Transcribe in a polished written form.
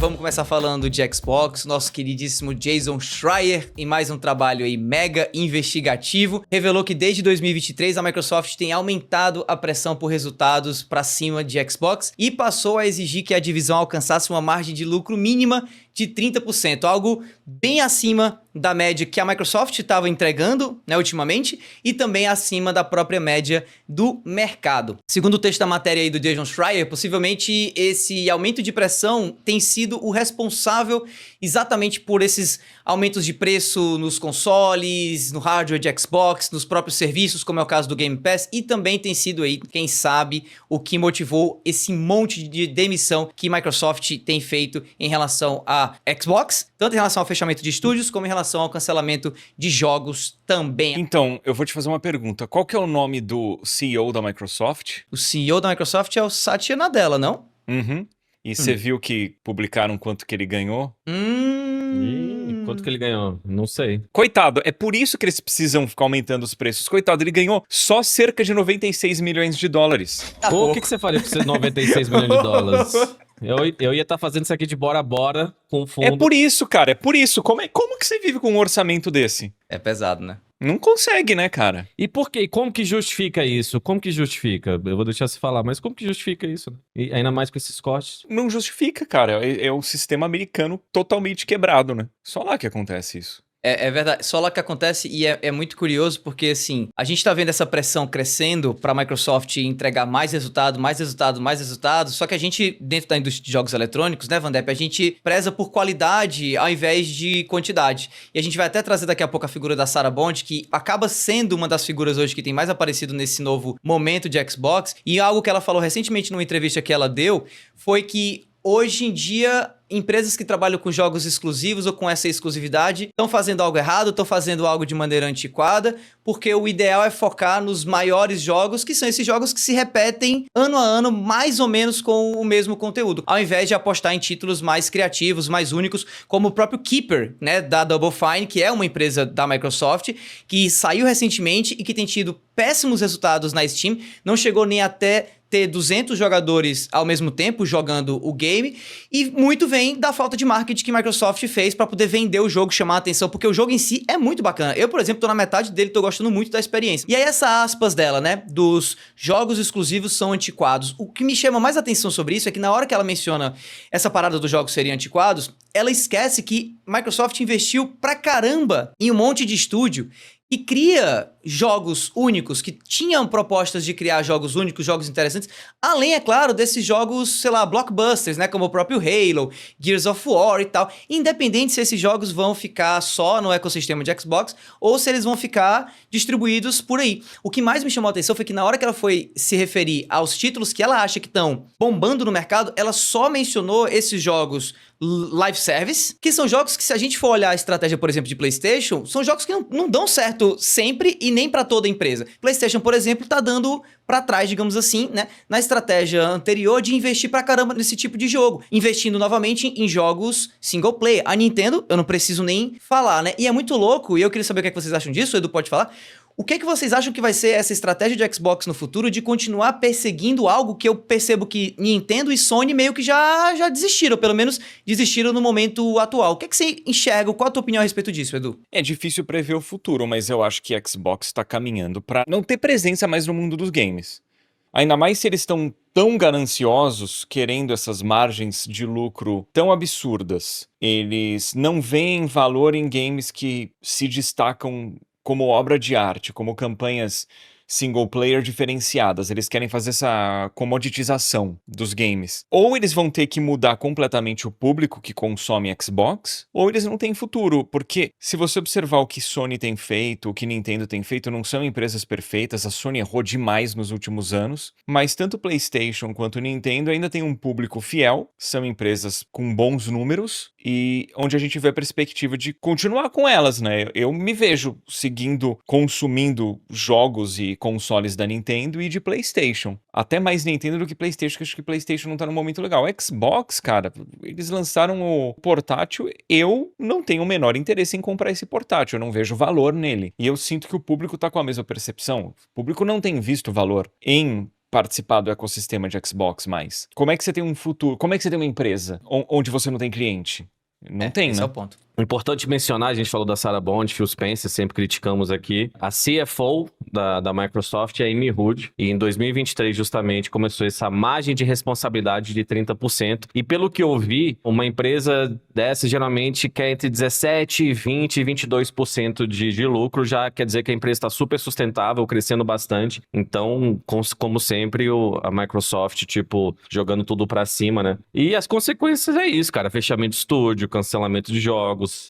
Vamos começar falando de Xbox. Nosso queridíssimo Jason Schreier, em mais um trabalho aí mega investigativo, revelou que desde 2023 a Microsoft tem aumentado a pressão por resultados para cima de Xbox e passou a exigir que a divisão alcançasse uma margem de lucro mínima de 30%, algo bem acima da média que a Microsoft estava entregando, né, ultimamente, e também acima da própria média do mercado. Segundo o texto da matéria aí do Jason Schreier, possivelmente esse aumento de pressão tem sido o responsável exatamente por esses aumentos de preço nos consoles, no hardware de Xbox, nos próprios serviços, como é o caso do Game Pass, e também tem sido aí, quem sabe, o que motivou esse monte de demissão que a Microsoft tem feito em relação a Xbox, tanto em relação ao fechamento de estúdios, como em relação ao cancelamento de jogos também. Então, eu vou te fazer uma pergunta. Qual que é o nome do CEO da Microsoft? O CEO da Microsoft é o Satya Nadella, não? Uhum. E você viu que publicaram quanto que ele ganhou? Ih, quanto que ele ganhou? Não sei. Coitado, é por isso que eles precisam ficar aumentando os preços. Coitado, ele ganhou só cerca de 96 milhões de dólares. Pô, o que você faria com esses 96 milhões de dólares? Eu ia estar fazendo isso aqui de bora a bora com fundo. É por isso, cara, é por isso. Como que você vive com um orçamento desse? É pesado, né? Não consegue, né, cara? E por quê? Como que justifica isso? Como que justifica? Eu vou deixar você falar, mas como que justifica isso? Né? E ainda mais com esses cortes. Não justifica, cara. É o sistema americano totalmente quebrado, né? Só lá que acontece isso. É verdade, só lá que acontece e é muito curioso porque, assim, a gente tá vendo essa pressão crescendo pra Microsoft entregar mais resultado, só que a gente, dentro da indústria de jogos eletrônicos, né, Vandep, a gente preza por qualidade ao invés de quantidade. E a gente vai até trazer daqui a pouco a figura da Sarah Bond, que acaba sendo uma das figuras hoje que tem mais aparecido nesse novo momento de Xbox, e algo que ela falou recentemente numa entrevista que ela deu foi que hoje em dia, empresas que trabalham com jogos exclusivos ou com essa exclusividade estão fazendo algo errado, estão fazendo algo de maneira antiquada, porque o ideal é focar nos maiores jogos, que são esses jogos que se repetem ano a ano, mais ou menos com o mesmo conteúdo, ao invés de apostar em títulos mais criativos, mais únicos, como o próprio Keeper, né, da Double Fine, que é uma empresa da Microsoft, que saiu recentemente e que tem tido péssimos resultados na Steam, não chegou nem até ter 200 jogadores ao mesmo tempo jogando o game, e muito vem da falta de marketing que a Microsoft fez para poder vender o jogo, chamar a atenção, porque o jogo em si é muito bacana. Eu, por exemplo, tô na metade dele, tô gostando muito da experiência. E aí essa aspas dela, né, dos jogos exclusivos são antiquados. O que me chama mais atenção sobre isso é que na hora que ela menciona essa parada dos jogos serem antiquados, ela esquece que Microsoft investiu pra caramba em um monte de estúdio e cria jogos únicos, que tinham propostas de criar jogos únicos, jogos interessantes, além, é claro, desses jogos, sei lá, blockbusters, né, como o próprio Halo, Gears of War e tal, independente se esses jogos vão ficar só no ecossistema de Xbox ou se eles vão ficar distribuídos por aí. O que mais me chamou a atenção foi que na hora que ela foi se referir aos títulos que ela acha que estão bombando no mercado, ela só mencionou esses jogos live service, que são jogos que, se a gente for olhar a estratégia, por exemplo, de PlayStation, são jogos que não dão certo sempre e nem pra toda empresa. PlayStation, por exemplo, tá dando pra trás, digamos assim, né, na estratégia anterior de investir pra caramba nesse tipo de jogo, investindo novamente em jogos single player. A Nintendo, eu não preciso nem falar, né, e é muito louco, e eu queria saber o que é que vocês acham disso, o Edu pode falar. O que é que vocês acham que vai ser essa estratégia de Xbox no futuro de continuar perseguindo algo que eu percebo que Nintendo e Sony meio que já desistiram, pelo menos desistiram no momento atual? O que é que você enxerga? Qual a tua opinião a respeito disso, Edu? É difícil prever o futuro, mas eu acho que a Xbox está caminhando para não ter presença mais no mundo dos games. Ainda mais se eles estão tão gananciosos, querendo essas margens de lucro tão absurdas. Eles não veem valor em games que se destacam como obra de arte, como campanhas single player diferenciadas. Eles querem fazer essa comoditização dos games. Ou eles vão ter que mudar completamente o público que consome Xbox, ou eles não têm futuro, porque se você observar o que Sony tem feito, o que Nintendo tem feito, não são empresas perfeitas. A Sony errou demais nos últimos anos, mas tanto PlayStation quanto Nintendo ainda tem um público fiel, são empresas com bons números e onde a gente vê a perspectiva de continuar com elas, né? Eu me vejo seguindo, consumindo jogos e consoles da Nintendo e de PlayStation. Até mais Nintendo do que PlayStation, que acho que PlayStation não tá num momento legal. Xbox, cara, eles lançaram o portátil, eu não tenho o menor interesse em comprar esse portátil, eu não vejo valor nele. E eu sinto que o público tá com a mesma percepção. O público não tem visto valor em participar do ecossistema de Xbox mais? Como é que você tem um futuro? Como é que você tem uma empresa onde você não tem cliente? Não tem, esse né? é o ponto. Importante mencionar, a gente falou da Sarah Bond, Phil Spencer, sempre criticamos aqui. A CFO da Microsoft é a Amy Hood, e em 2023 justamente começou essa margem de responsabilidade de 30%. E pelo que eu vi, uma empresa dessa geralmente quer entre 17%, 20% e 22% de lucro, já quer dizer que a empresa está super sustentável, crescendo bastante. Então, como sempre, a Microsoft, tipo, jogando tudo pra cima, né? E as consequências é isso, cara. Fechamento de estúdio, cancelamento de jogos,